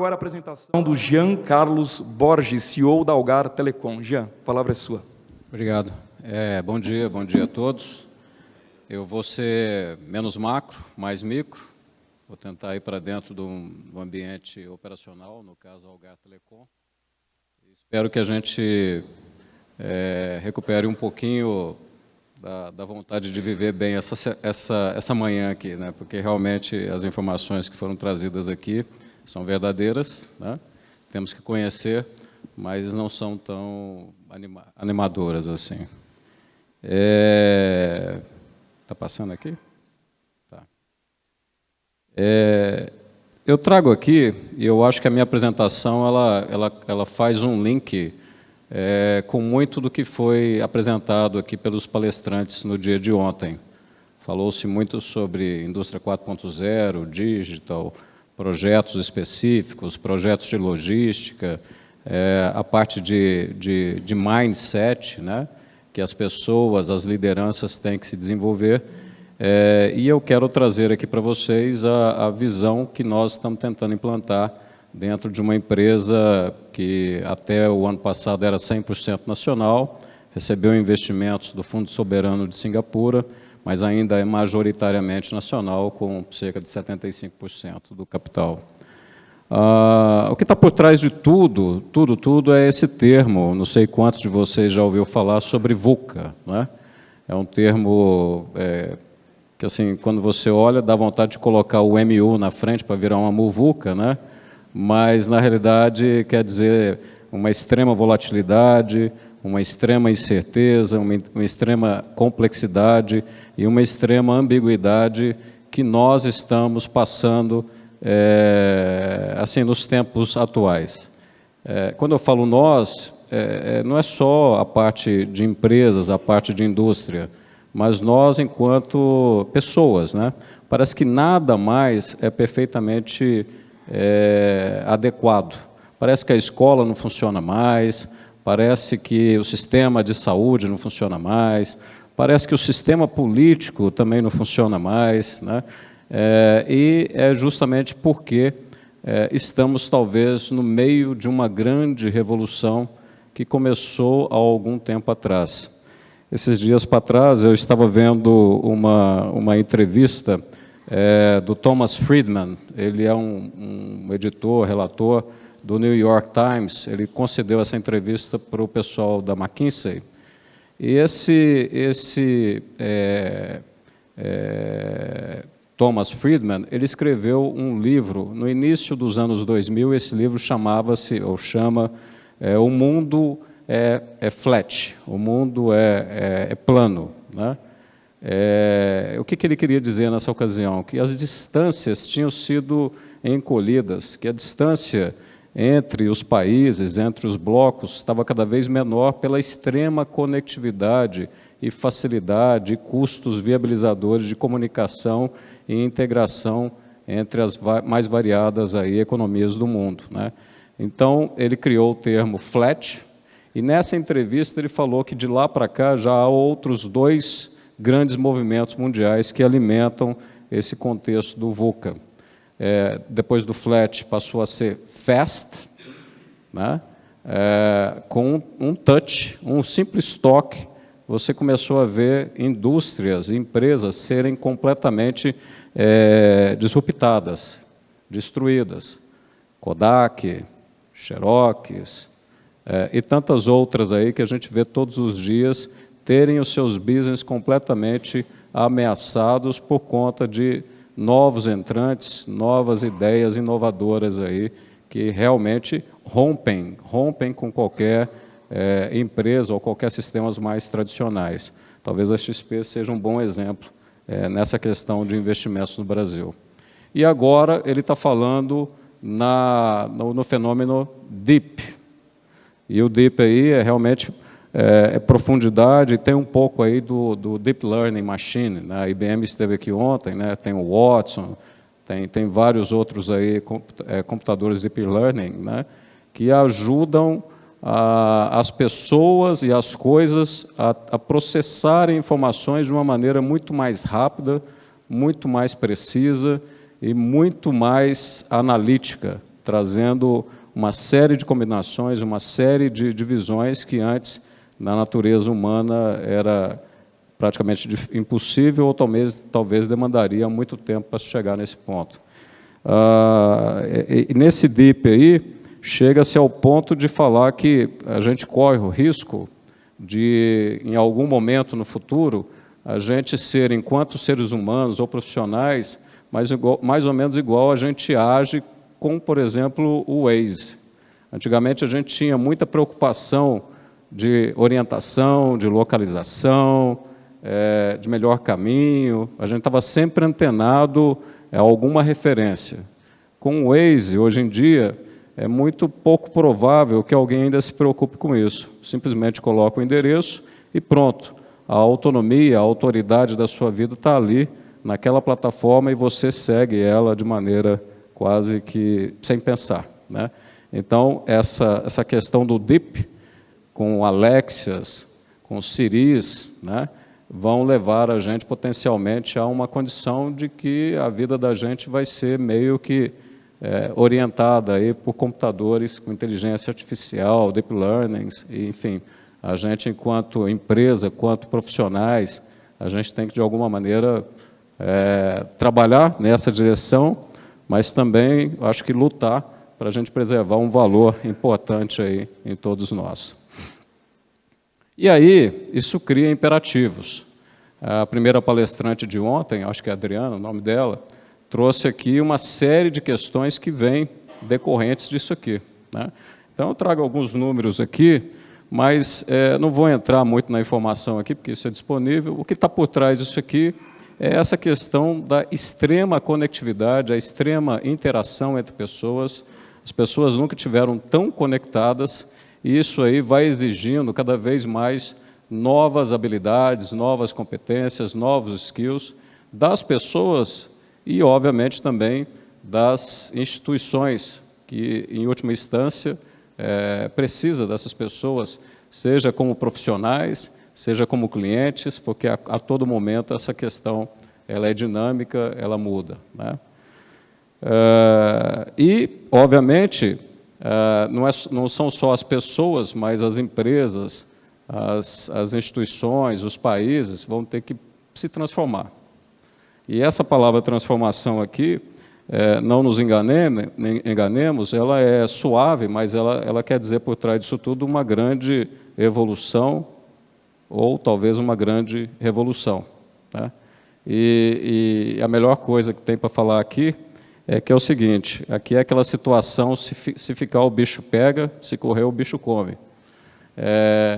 agora a apresentação do Jean Carlos Borges, CEO da Algar Telecom. Jean, a palavra é sua. Obrigado. Bom dia a todos. Eu vou ser menos macro, mais micro. Vou tentar ir para dentro do ambiente operacional, no caso, Algar Telecom. Espero que a gente recupere um pouquinho da vontade de viver bem essa manhã aqui, né? Porque realmente as informações que foram trazidas aqui são verdadeiras, né? Temos que conhecer, mas não são tão animadoras assim. Está passando aqui? Tá. Eu trago aqui, e eu acho que a minha apresentação ela faz um link com muito do que foi apresentado aqui pelos palestrantes no dia de ontem. Falou-se muito sobre indústria 4.0, digital, projetos específicos, projetos de logística, a parte de mindset, né, que as pessoas, as lideranças têm que se desenvolver. E eu quero trazer aqui para vocês a visão que nós estamos tentando implantar dentro de uma empresa que até o ano passado era 100% nacional, recebeu investimentos do Fundo Soberano de Singapura, mas ainda é majoritariamente nacional, com cerca de 75% do capital. O que está por trás de tudo é esse termo, não sei quantos de vocês já ouviu falar sobre VUCA, né? É um termo que, assim, quando você olha, dá vontade de colocar o MU na frente para virar uma muvuca, né? Mas, na realidade, quer dizer uma extrema volatilidade, uma extrema incerteza, uma extrema complexidade e uma extrema ambiguidade que nós estamos passando assim, nos tempos atuais. Quando eu falo nós, não é só a parte de empresas, a parte de indústria, mas nós enquanto pessoas, né? Parece que nada mais é perfeitamente adequado. Parece que a escola não funciona mais, parece que o sistema de saúde não funciona mais, parece que o sistema político também não funciona mais, né? E é justamente porque estamos, talvez, no meio de uma grande revolução que começou há algum tempo atrás. Esses dias para trás, eu estava vendo uma entrevista do Thomas Friedman. Ele é um editor, relator do New York Times. Ele concedeu essa entrevista para o pessoal da McKinsey. E esse Thomas Friedman, ele escreveu um livro no início dos anos 2000. Esse livro chama O Mundo é Flat, o mundo é plano, né? O que ele queria dizer nessa ocasião? Que as distâncias tinham sido encolhidas, que a distância entre os países, entre os blocos, estava cada vez menor pela extrema conectividade e facilidade e custos viabilizadores de comunicação e integração entre as mais variadas aí economias do mundo, né? Então, ele criou o termo flat, e nessa entrevista ele falou que de lá para cá já há outros dois grandes movimentos mundiais que alimentam esse contexto do VUCA. Depois do flat passou a ser fast, né? Com um touch, um simples toque, você começou a ver indústrias, empresas serem completamente disruptadas, destruídas. Kodak, Xerox, e tantas outras aí que a gente vê todos os dias terem os seus business completamente ameaçados por conta de novos entrantes, novas ideias inovadoras aí que realmente rompem com qualquer empresa ou qualquer sistemas mais tradicionais. Talvez a XP seja um bom exemplo nessa questão de investimentos no Brasil. E agora ele está falando no fenômeno Deep. E o Deep aí realmente profundidade, tem um pouco aí do Deep Learning Machine, né? A IBM esteve aqui ontem, né? Tem o Watson, tem vários outros aí, computadores Deep Learning, né? Que ajudam as pessoas e as coisas a processarem informações de uma maneira muito mais rápida, muito mais precisa e muito mais analítica trazendo uma série de combinações, uma série de divisões que antes, na natureza humana, era praticamente impossível ou talvez demandaria muito tempo para chegar nesse ponto. E nesse DIP aí, chega-se ao ponto de falar que a gente corre o risco de, em algum momento no futuro, a gente ser, enquanto seres humanos ou profissionais, mais ou menos igual a gente age com, por exemplo, o Waze. Antigamente a gente tinha muita preocupação de orientação, de localização, de melhor caminho, a gente estava sempre antenado a alguma referência. Com o Waze, hoje em dia, é muito pouco provável que alguém ainda se preocupe com isso. Simplesmente coloca o endereço e pronto. A autonomia, a autoridade da sua vida está ali, naquela plataforma, e você segue ela de maneira quase que sem pensar, né? Então, essa questão do DIP, com Alexias, com Siris, né, vão levar a gente potencialmente a uma condição de que a vida da gente vai ser meio que orientada aí por computadores com inteligência artificial, deep learning, enfim, a gente enquanto empresa, enquanto profissionais, a gente tem que de alguma maneira trabalhar nessa direção, mas também acho que lutar para a gente preservar um valor importante aí em todos nós. E aí, isso cria imperativos. A primeira palestrante de ontem, acho que é a Adriana, o nome dela, trouxe aqui uma série de questões que vêm decorrentes disso aqui, né? Então, eu trago alguns números aqui, mas não vou entrar muito na informação aqui, porque isso é disponível. O que está por trás disso aqui é essa questão da extrema conectividade, a extrema interação entre pessoas. As pessoas nunca estiveram tão conectadas, e isso aí vai exigindo cada vez mais novas habilidades, novas competências, novos skills das pessoas e, obviamente, também das instituições, que, em última instância, precisa dessas pessoas, seja como profissionais, seja como clientes, porque a todo momento essa questão ela é dinâmica, ela muda, né? E, obviamente, não são só as pessoas, mas as empresas, as instituições, os países vão ter que se transformar. E essa palavra transformação aqui, não nos enganemos, ela é suave, mas ela quer dizer por trás disso tudo uma grande evolução ou talvez uma grande revolução, né? E a melhor coisa que tem para falar aqui é que é o seguinte: aqui é aquela situação, se ficar o bicho pega, se correr o bicho come.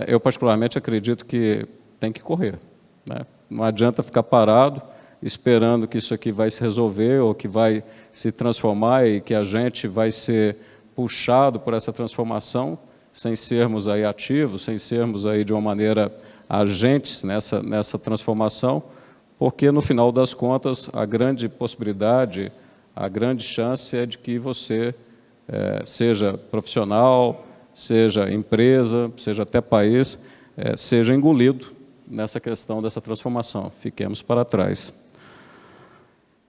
Eu particularmente acredito que tem que correr, né? Não adianta ficar parado esperando que isso aqui vai se resolver ou que vai se transformar e que a gente vai ser puxado por essa transformação sem sermos aí ativos, sem sermos aí de uma maneira agentes nessa transformação, porque no final das contas a grande possibilidade, a grande chance é de que você seja profissional, seja empresa, seja até país, seja engolido nessa questão dessa transformação. Fiquemos para trás.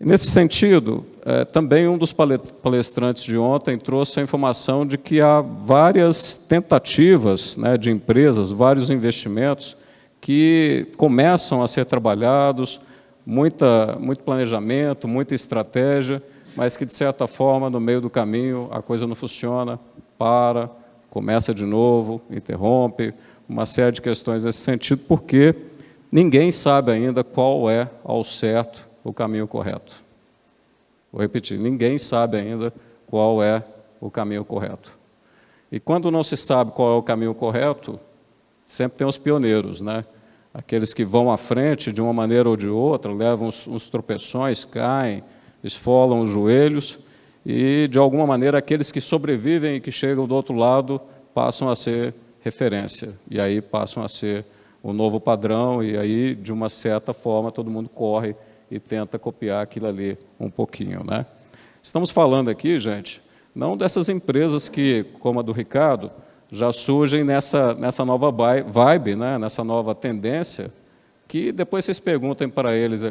E nesse sentido, também um dos palestrantes de ontem trouxe a informação de que há várias tentativas, né, de empresas, vários investimentos que começam a ser trabalhados, muito planejamento, muita estratégia, mas que, de certa forma, no meio do caminho, a coisa não funciona, começa de novo, interrompe, uma série de questões nesse sentido, porque ninguém sabe ainda qual é, ao certo, o caminho correto. Vou repetir, ninguém sabe ainda qual é o caminho correto. E quando não se sabe qual é o caminho correto, sempre tem os pioneiros, né? Aqueles que vão à frente de uma maneira ou de outra, levam uns tropeções, caem, esfolam os joelhos, e, de alguma maneira, aqueles que sobrevivem e que chegam do outro lado passam a ser referência, e aí passam a ser o novo padrão, e aí, de uma certa forma, todo mundo corre e tenta copiar aquilo ali um pouquinho, né? Estamos falando aqui, gente, não dessas empresas que, como a do Ricardo, já surgem nessa nova vibe, né? Nessa nova tendência, que depois vocês perguntam para eles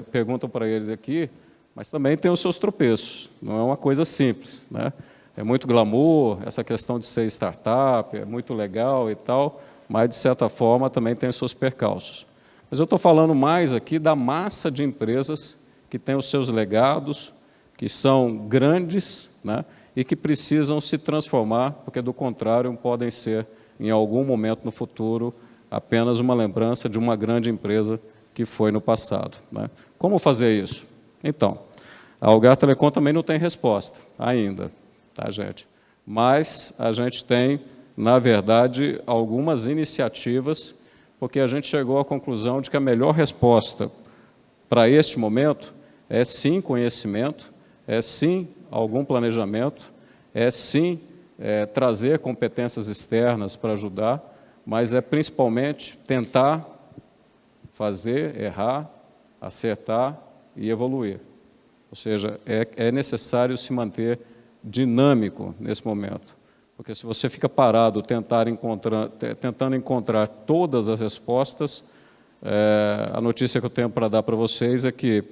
aqui, mas também tem os seus tropeços, não é uma coisa simples, né? é muito glamour, essa questão de ser startup, é muito legal e tal, mas, de certa forma, também tem os seus percalços. Mas eu estou falando mais aqui da massa de empresas que têm os seus legados, que são grandes, né, e que precisam se transformar, porque, do contrário, podem ser, em algum momento no futuro, apenas uma lembrança de uma grande empresa que foi no passado, né? Como fazer isso? Então, a Algar Telecom também não tem resposta ainda, tá, gente? Mas a gente tem, na verdade, algumas iniciativas, porque a gente chegou à conclusão de que a melhor resposta para este momento é sim conhecimento, é sim algum planejamento, é sim trazer competências externas para ajudar, mas é principalmente tentar fazer, errar, acertar e evoluir. Ou seja, é necessário se manter dinâmico nesse momento, porque se você fica parado tentando encontrar todas as respostas, a notícia que eu tenho para dar para vocês é que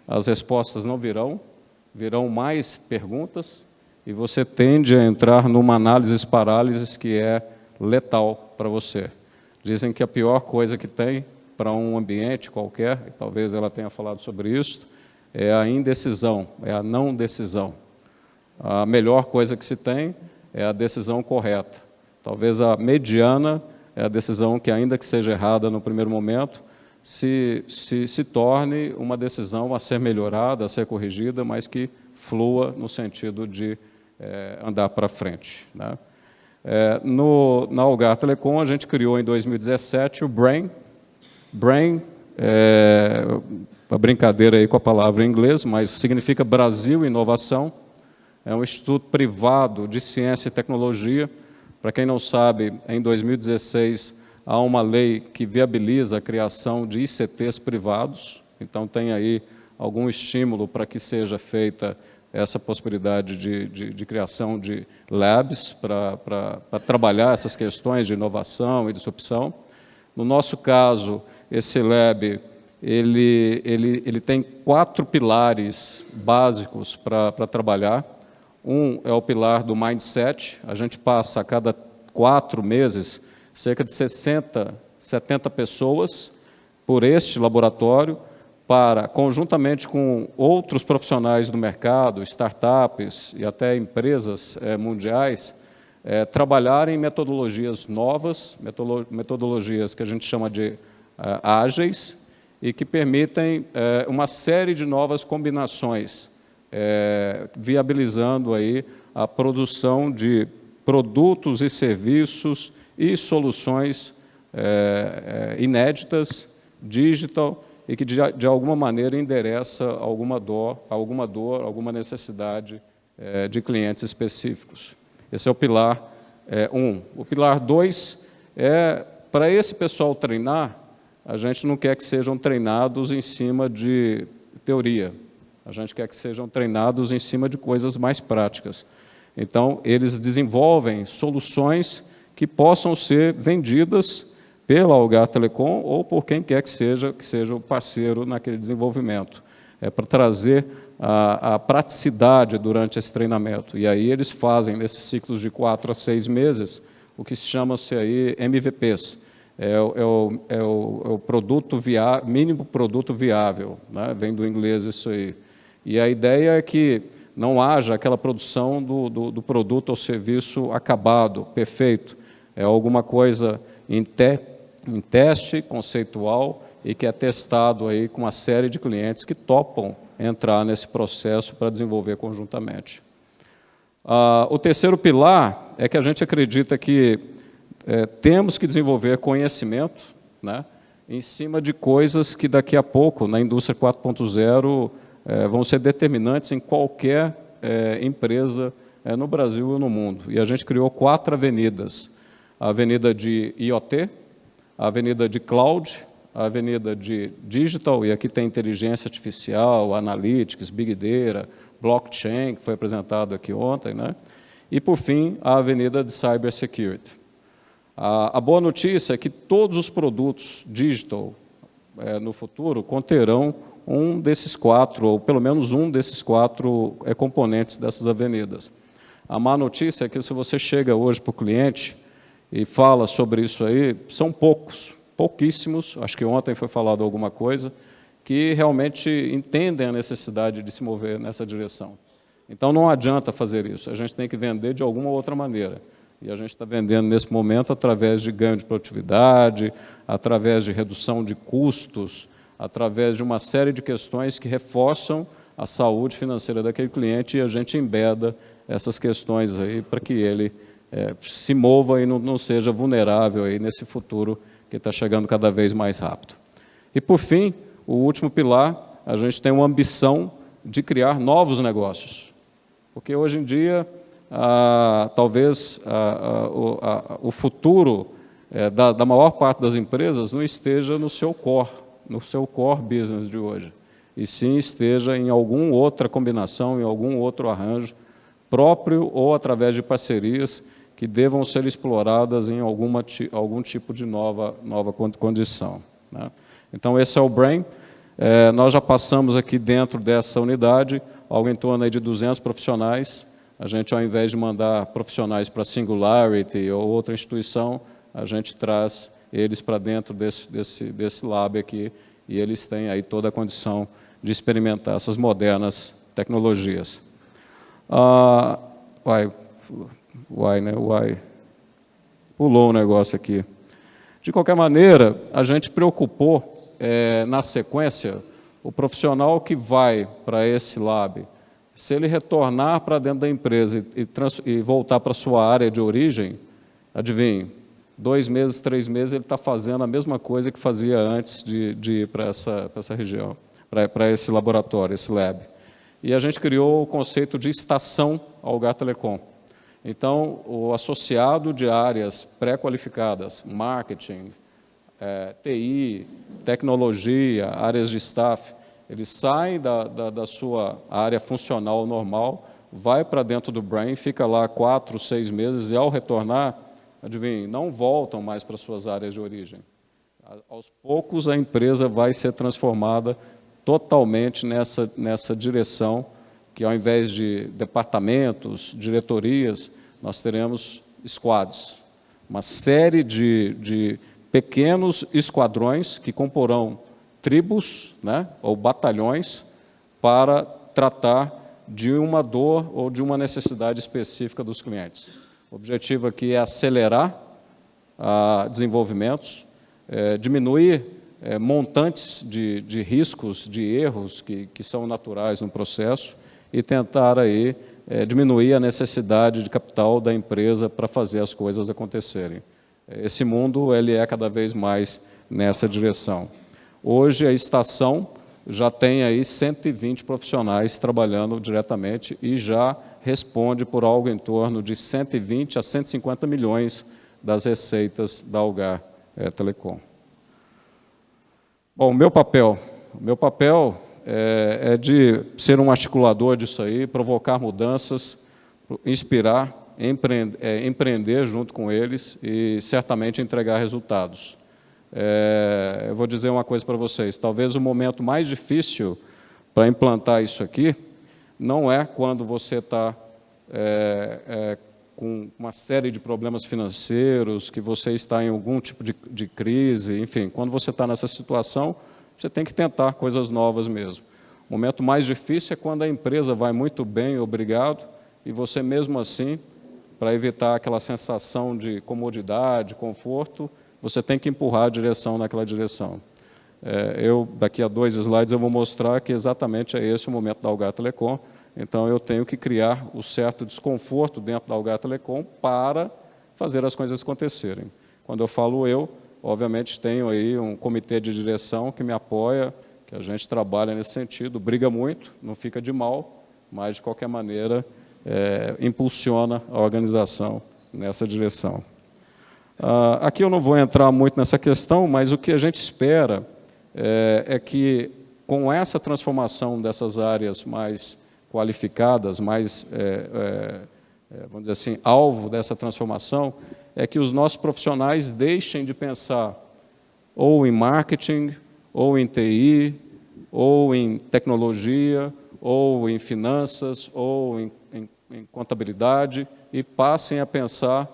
as respostas não virão mais perguntas, e você tende a entrar numa análise-parálises que é letal para você. Dizem que a pior coisa que tem para um ambiente qualquer, e talvez ela tenha falado sobre isso, é a indecisão, é a não decisão. A melhor coisa que se tem é a decisão correta. Talvez a mediana é a decisão que, ainda que seja errada no primeiro momento, se torne uma decisão a ser melhorada, a ser corrigida, mas que flua no sentido de andar para frente, né? Na Algar Telecom, a gente criou em 2017 o BRAIN. BRAIN é uma brincadeira aí com a palavra em inglês, mas significa Brasil Inovação. É um instituto privado de ciência e tecnologia. Para quem não sabe, em 2016, há uma lei que viabiliza a criação de ICTs privados, então tem aí algum estímulo para que seja feita essa possibilidade de criação de labs para trabalhar essas questões de inovação e disrupção. No nosso caso, esse lab ele tem 4 pilares básicos para trabalhar. Um é o pilar do mindset. A gente passa a cada 4 meses cerca de 60, 70 pessoas por este laboratório para, conjuntamente com outros profissionais do mercado, startups e até empresas mundiais, trabalharem metodologias novas, metodologias que a gente chama de ágeis, e que permitem uma série de novas combinações, viabilizando aí a produção de produtos e serviços e soluções inéditas, digital, e que de alguma maneira endereça alguma dor, alguma necessidade de clientes específicos. Esse é o pilar 1. O pilar 2 é, para esse pessoal treinar, a gente não quer que sejam treinados em cima de teoria, a gente quer que sejam treinados em cima de coisas mais práticas. Então, eles desenvolvem soluções que possam ser vendidas pela Algar Telecom ou por quem quer que seja o parceiro naquele desenvolvimento. É para trazer a praticidade durante esse treinamento. E aí eles fazem, nesses ciclos de 4 a 6 meses, o que se chama-se aí MVPs. É o mínimo produto viável, né? Vem do inglês isso aí. E a ideia é que não haja aquela produção do produto ou serviço acabado, perfeito. É alguma coisa em teste conceitual e que é testado aí com uma série de clientes que topam entrar nesse processo para desenvolver conjuntamente. O terceiro pilar é que a gente acredita que temos que desenvolver conhecimento, né, em cima de coisas que daqui a pouco, na indústria 4.0, vão ser determinantes em qualquer empresa no Brasil e no mundo. E a gente criou 4 avenidas. A avenida de IoT, a avenida de Cloud, a avenida de Digital, e aqui tem inteligência artificial, Analytics, Big Data, Blockchain, que foi apresentado aqui ontem, né? E, por fim, a avenida de Cybersecurity. A boa notícia é que todos os produtos Digital no futuro conterão um desses 4, ou pelo menos um desses 4 componentes dessas avenidas. A má notícia é que se você chega hoje para o cliente e fala sobre isso aí, são pouquíssimos, acho que ontem foi falado alguma coisa, que realmente entendem a necessidade de se mover nessa direção. Então, não adianta fazer isso, a gente tem que vender de alguma outra maneira. E a gente está vendendo, nesse momento, através de ganho de produtividade, através de redução de custos, através de uma série de questões que reforçam a saúde financeira daquele cliente, e a gente embeda essas questões aí para que ele se mova e não seja vulnerável aí nesse futuro que está chegando cada vez mais rápido. E, por fim, o último pilar, a gente tem uma ambição de criar novos negócios. Porque, hoje em dia, talvez o futuro da maior parte das empresas não esteja no seu core business de hoje, e sim esteja em alguma outra combinação, em algum outro arranjo, próprio ou através de parcerias que devam ser exploradas em algum tipo de nova condição, né? Então, esse é o Brain. Nós já passamos aqui dentro dessa unidade algo em torno aí de 200 profissionais. A gente, ao invés de mandar profissionais para a Singularity ou outra instituição, a gente traz eles para dentro desse lab aqui, e eles têm aí toda a condição de experimentar essas modernas tecnologias. Pulou um negócio aqui. De qualquer maneira, a gente preocupou, na sequência, o profissional que vai para esse lab, se ele retornar para dentro da empresa e voltar para a sua área de origem, adivinhe, 2 meses, 3 meses, ele está fazendo a mesma coisa que fazia antes de ir para essa região, para esse laboratório, esse lab. E a gente criou o conceito de estação Algar Telecom. Então, o associado de áreas pré-qualificadas, marketing, TI, tecnologia, áreas de staff, ele sai da sua área funcional normal, vai para dentro do Brain, fica lá 4, 6 meses, e ao retornar, adivinhe, não voltam mais para suas áreas de origem. Aos poucos, a empresa vai ser transformada totalmente nessa direção, que ao invés de departamentos, diretorias, nós teremos squads, uma série de pequenos esquadrões que comporão tribos, né, ou batalhões, para tratar de uma dor ou de uma necessidade específica dos clientes. O objetivo aqui é acelerar desenvolvimentos, diminuir montantes de riscos, de erros que são naturais no processo, e tentar aí diminuir a necessidade de capital da empresa para fazer as coisas acontecerem. Esse mundo ele é cada vez mais nessa direção. Hoje a estação já tem aí 120 profissionais trabalhando diretamente e já responde por algo em torno de 120 a 150 milhões das receitas da Algar Telecom. Bom, o meu papel é de ser um articulador disso aí, provocar mudanças, inspirar, empreender junto com eles e certamente entregar resultados. Eu vou dizer uma coisa para vocês, talvez o momento mais difícil para implantar isso aqui não é quando você está com uma série de problemas financeiros, que você está em algum tipo de crise, enfim, quando você está nessa situação, você tem que tentar coisas novas mesmo. O momento mais difícil é quando a empresa vai muito bem, obrigado, e você mesmo assim, para evitar aquela sensação de comodidade, conforto, você tem que empurrar a direção naquela direção. Daqui a 2 slides, eu vou mostrar que exatamente é esse o momento da Algar Telecom. Então, eu tenho que criar o certo desconforto dentro da Algar Telecom para fazer as coisas acontecerem. Quando eu falo eu, obviamente tenho aí um comitê de direção que me apoia, que a gente trabalha nesse sentido, briga muito, não fica de mal, mas, de qualquer maneira, impulsiona a organização nessa direção. Aqui eu não vou entrar muito nessa questão, mas o que a gente espera é que, com essa transformação dessas áreas mais qualificadas, mais, vamos dizer assim, alvo dessa transformação, é que os nossos profissionais deixem de pensar ou em marketing, ou em TI, ou em tecnologia, ou em finanças, ou em em contabilidade e passem a pensar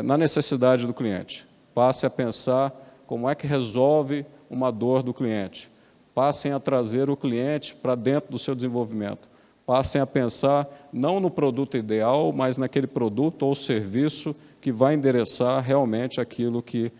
na necessidade do cliente. Passem a pensar como é que resolve uma dor do cliente. Passem a trazer o cliente para dentro do seu desenvolvimento. Passem a pensar não no produto ideal, mas naquele produto ou serviço que vai endereçar realmente aquilo que,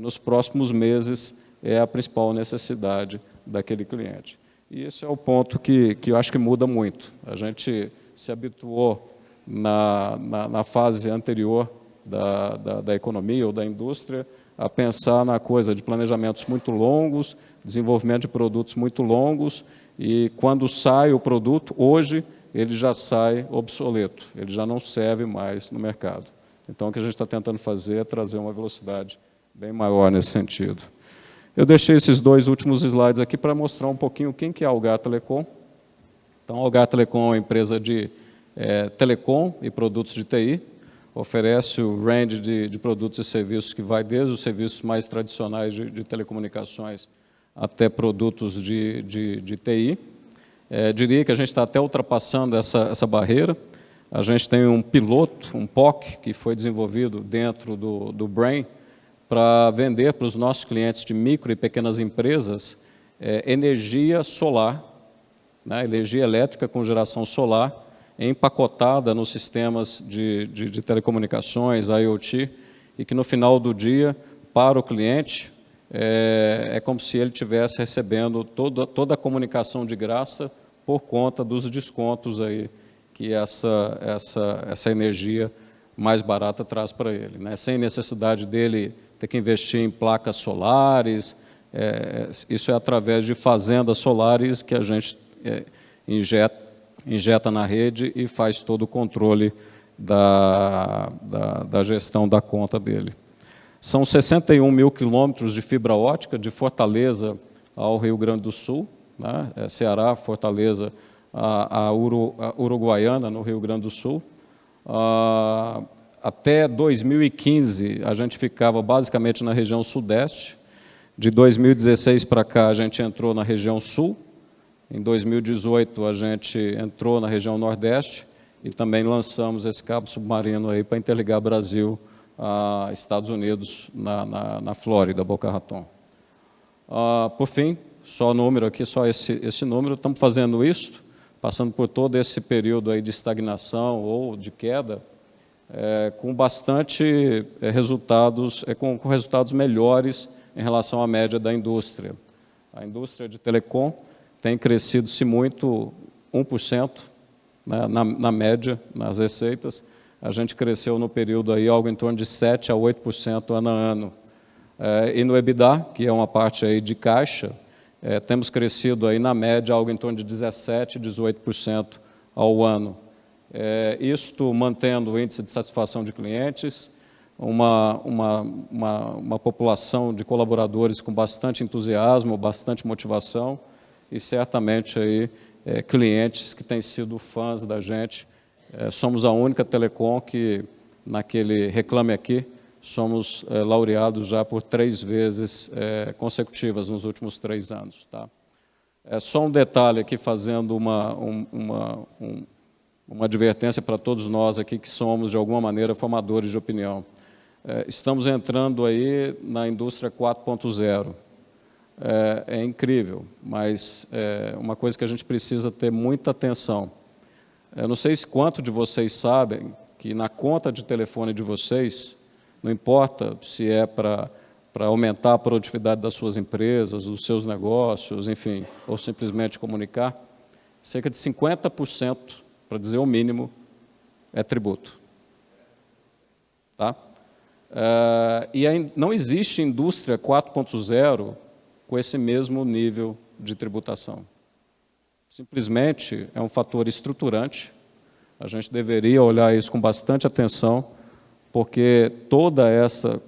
nos próximos meses, é a principal necessidade daquele cliente. E esse é o ponto que eu acho que muda muito. A gente se habituou, na fase anterior da economia ou da indústria, a pensar na coisa de planejamentos muito longos, desenvolvimento de produtos muito longos, e quando sai o produto, hoje, ele já sai obsoleto, ele já não serve mais no mercado. Então, o que a gente está tentando fazer é trazer uma velocidade bem maior nesse sentido. Eu deixei esses 2 últimos slides aqui para mostrar um pouquinho quem que é a Algar Telecom. Então, a Algar Telecom é uma empresa de telecom e produtos de TI, oferece o range de produtos e serviços que vai desde os serviços mais tradicionais de telecomunicações até produtos de TI. Diria que a gente está até ultrapassando essa barreira. A gente tem um piloto, um POC, que foi desenvolvido dentro do Brain para vender para os nossos clientes de micro e pequenas empresas energia solar, né, energia elétrica com geração solar, empacotada nos sistemas de telecomunicações, IoT, e que no final do dia, para o cliente, é como se ele estivesse recebendo toda a comunicação de graça por conta dos descontos aí que essa energia mais barata traz para ele, né? Sem necessidade dele ter que investir em placas solares. Isso é através de fazendas solares que a gente injeta na rede e faz todo o controle da gestão da conta dele. São 61 mil quilômetros de fibra ótica, de Fortaleza ao Rio Grande do Sul, né? Ceará, Fortaleza, a Uruguaiana, no Rio Grande do Sul. Até 2015, a gente ficava basicamente na região sudeste. De 2016 para cá, a gente entrou na região sul. Em 2018, a gente entrou na região nordeste e também lançamos esse cabo submarino aí para interligar Brasil a Estados Unidos, na Flórida, Boca Raton. Por fim, só o número aqui, só esse número, estamos fazendo isso, passando por todo esse período aí de estagnação ou de queda, com bastante resultados, com resultados melhores em relação à média da indústria. A indústria de telecom tem crescido-se muito, 1%, né, na média, nas receitas. A gente cresceu no período aí algo em torno de 7% a 8% ano a ano. E no EBITDA, que é uma parte aí de caixa, temos crescido aí na média algo em torno de 17%, 18% ao ano. Isto mantendo o índice de satisfação de clientes, uma população de colaboradores com bastante entusiasmo, bastante motivação e certamente aí clientes que têm sido fãs da gente. Somos a única telecom que, naquele Reclame Aqui, somos laureados já por 3 vezes consecutivas nos últimos 3 anos. Tá? Só um detalhe aqui, fazendo uma advertência para todos nós aqui que somos, de alguma maneira, formadores de opinião. Estamos entrando aí na indústria 4.0. É incrível, mas uma coisa que a gente precisa ter muita atenção. Eu não sei quanto de vocês sabem que na conta de telefone de vocês, não importa se é para aumentar a produtividade das suas empresas, dos seus negócios, enfim, ou simplesmente comunicar, cerca de 50%, para dizer o mínimo, é tributo. Tá? E não existe indústria 4.0 com esse mesmo nível de tributação. Simplesmente é um fator estruturante. A gente deveria olhar isso com bastante atenção, porque toda essa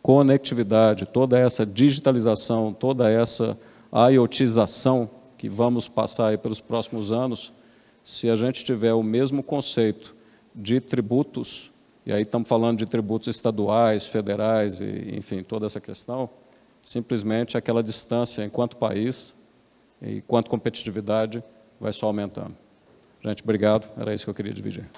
conectividade, toda essa digitalização, toda essa IoTização que vamos passar aí pelos próximos anos, se a gente tiver o mesmo conceito de tributos, e aí estamos falando de tributos estaduais, federais, e, enfim, toda essa questão, simplesmente aquela distância enquanto país, enquanto competitividade, vai só aumentando. Gente, obrigado, era isso que eu queria dividir.